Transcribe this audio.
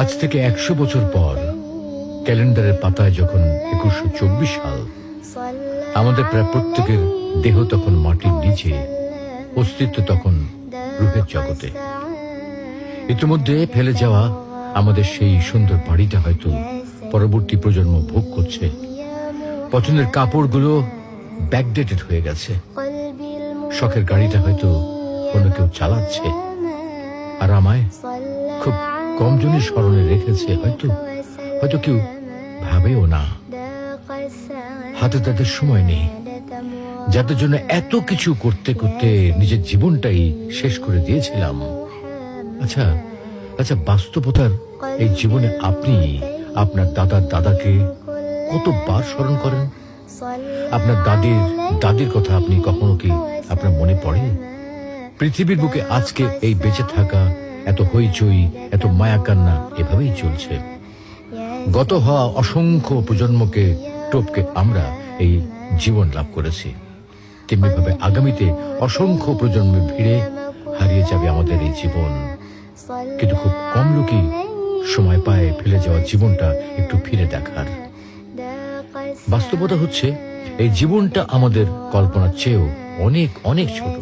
আজ থেকে 100 বছর পর ক্যালেন্ডারের পাতায় যখন 2124 সাল, আমাদের প্রায় প্রত্যেকের দেহ তখন মাটির নিচে, অস্তিত্ব তখন রূহের জগতে। ইতিমধ্যে ফেলে যাওয়া আমাদের সেই সুন্দর বাড়িটা হয়তো পরবর্তী প্রজন্ম ভোগ করছে। পছন্দের কাপড়গুলো ব্যাকডেটেড হয়ে গেছে। শখের গাড়িটা হয়তো কোনো কেউ চালাচ্ছে, আর আমায় খুব কম জনই স্মরণে রেখেছে। হয়তো কেউ ভাবেও না। হাতে তাদের সময় নেই, যাদের জন্য এত কিছু করতে করতে নিজের জীবনটাই শেষ করে দিয়েছিলাম। আচ্ছা, বাস্তবতার এই জীবনে আপনি আপনার দাদাকে কতবার স্মরণ করেন? আপনার দাদির কথা আপনি কখনো কি আপনার মনে পড়ে? পৃথিবীর বুকে আজকে এই বেঁচে থাকা, এত হইচই, এত মায়া কান্না এভাবেই চলছে। গত হওয়া অসংখ্য প্রজন্মকে টপকে আমরা এই জীবন লাভ করেছি। তেমনিভাবে আগামীতে অসংখ্য প্রজন্মের ভিড়ে হারিয়ে যাবে আমাদের এই জীবন। কিন্তু খুব কম লোকই সময় পায় ফেলে যাওয়া জীবনটা একটু ফিরে দেখার। বাস্তবতা হচ্ছে এই জীবনটা আমাদের কল্পনার চেয়েও অনেক অনেক ছোট।